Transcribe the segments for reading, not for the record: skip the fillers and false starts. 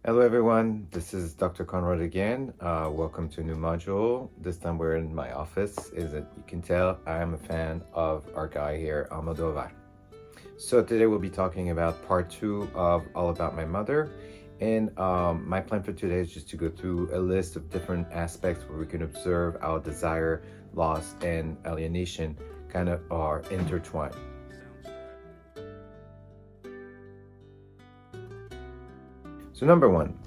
Hello everyone, this is Dr. Conrad again. Welcome to a new module. This time we're in my office. As you can tell, I am a fan of our guy here, Almodovar. So today we'll be talking about part 2 of All About My Mother. And my plan for today is just to go through a list of different aspects where we can observe how desire, loss, and alienation kind of are intertwined. So number one,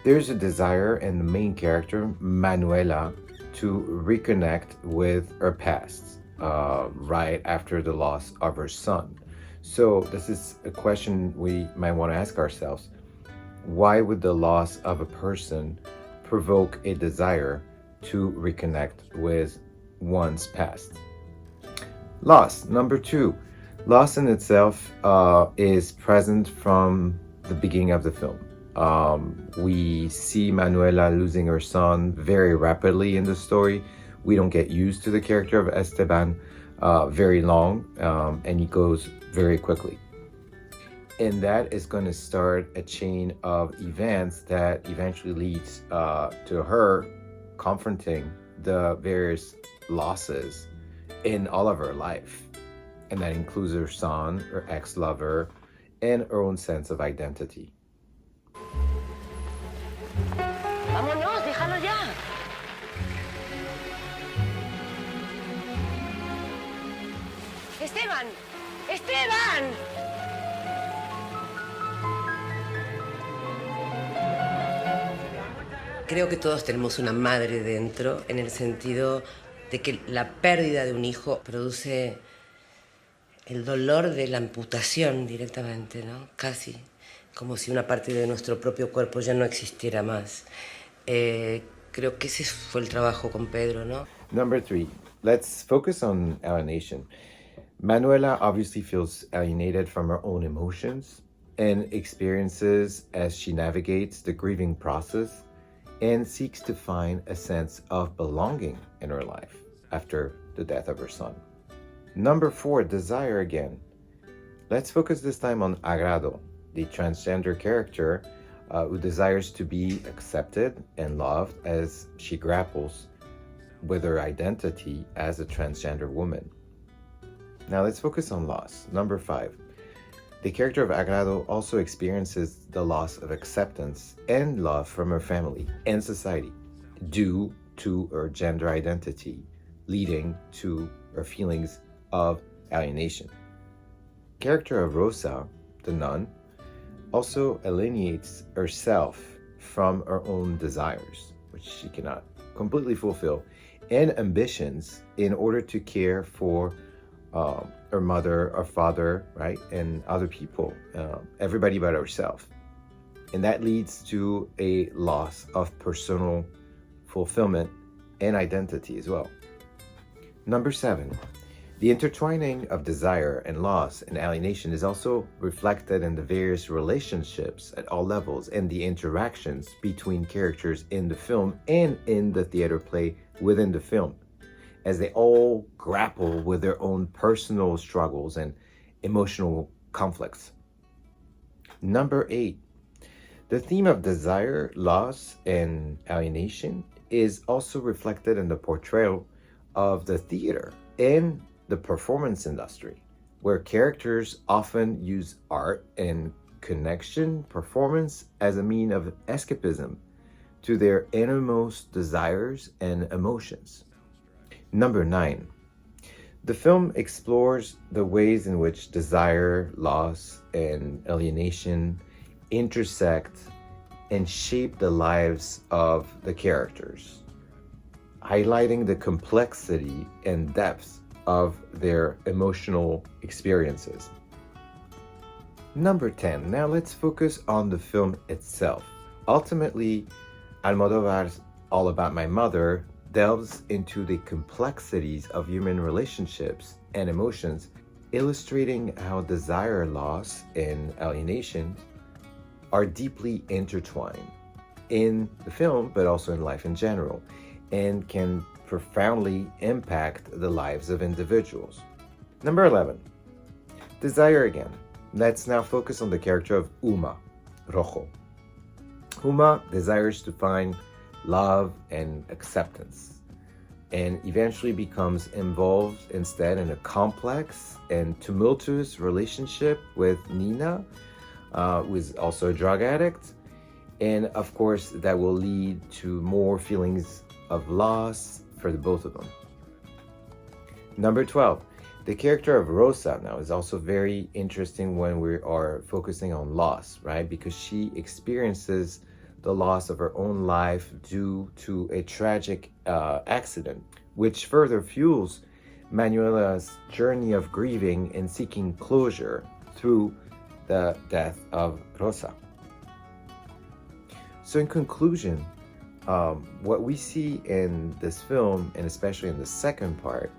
there's a desire in the main character, Manuela, to reconnect with her past right after the loss of her son. So this is a question we might want to ask ourselves. Why would the loss of a person provoke a desire to reconnect with one's past? Loss, number two. Loss in itself is present from the beginning of the film. We see Manuela losing her son very rapidly in the story. We don't get used to the character of Esteban very long, and he goes very quickly. And that is going to start a chain of events that eventually leads to her confronting the various losses in all of her life. And that includes her son, her ex-lover, and her own sense of identity. Vámonos, déjalo ya. Esteban, Esteban. Creo que todos tenemos una madre dentro, en el sentido de que la pérdida de un hijo produce el dolor de la amputación directamente, ¿no? Casi como si una parte de nuestro propio cuerpo ya no existiera más. Creo que ese fue el trabajo con Pedro, ¿no? Number three, let's focus on alienation. Manuela obviously feels alienated from her own emotions and experiences as she navigates the grieving process and seeks to find a sense of belonging in her life after the death of her son. Number four, desire again. Let's focus this time on Agrado, the transgender character who desires to be accepted and loved as she grapples with her identity as a transgender woman. Now let's focus on loss. Number five, the character of Agrado also experiences the loss of acceptance and love from her family and society due to her gender identity, leading to her feelings of alienation. Character of Rosa, the nun, also alienates herself from her own desires, which she cannot completely fulfill, and ambitions in order to care for her mother, her father, right, and other people, everybody but herself. And that leads to a loss of personal fulfillment and identity as well. Number seven, the intertwining of desire and loss and alienation is also reflected in the various relationships at all levels and the interactions between characters in the film and in the theater play within the film, as they all grapple with their own personal struggles and emotional conflicts. Number eight, the theme of desire, loss, and alienation is also reflected in the portrayal of the theater and the performance industry, where characters often use art and connection performance as a mean of escapism to their innermost desires and emotions. Number nine, the film explores the ways in which desire, loss, and alienation intersect and shape the lives of the characters, highlighting the complexity and depth of their emotional experiences. Number 10, now let's focus on the film itself. Ultimately, Almodovar's All About My Mother delves into the complexities of human relationships and emotions, illustrating how desire, loss, and alienation are deeply intertwined in the film, but also in life in general, and can profoundly impact the lives of individuals. Number 11, desire again. Let's now focus on the character of Uma, Rojo. Huma desires to find love and acceptance, and eventually becomes involved instead in a complex and tumultuous relationship with Nina, who is also a drug addict. And of course, that will lead to more feelings of loss for the both of them. Number 12, the character of Rosa now is also very interesting when we are focusing on loss, right? Because she experiences the loss of her own life due to a tragic accident, which further fuels Manuela's journey of grieving and seeking closure through the death of Rosa. So in conclusion, what we see in this film, and especially in the second part,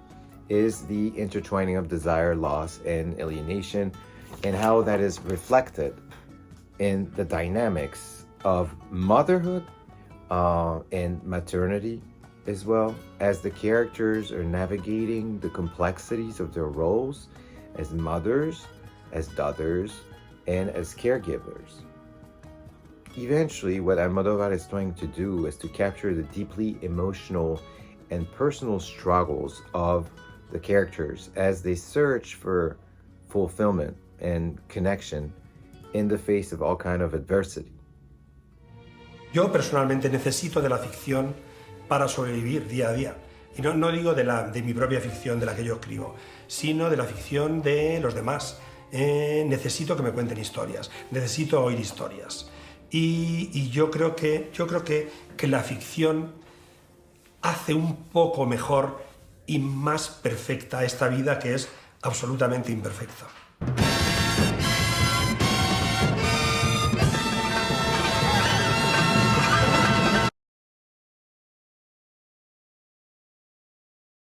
is the intertwining of desire, loss, and alienation, and how that is reflected in the dynamics of motherhood and maternity, as well as the characters are navigating the complexities of their roles as mothers, as daughters, and as caregivers. Eventually, what Almodovar is trying to do is to capture the deeply emotional and personal struggles of the characters as they search for fulfillment and connection in the face of all kind of adversity. Yo personalmente necesito de la ficción para sobrevivir día a día. Y no digo de mi propia ficción, de la que yo escribo, sino de la ficción de los demás. Necesito que me cuenten historias, necesito oír historias. Y yo creo que la ficción hace un poco mejor y más perfecta esta vida que es absolutamente imperfecta.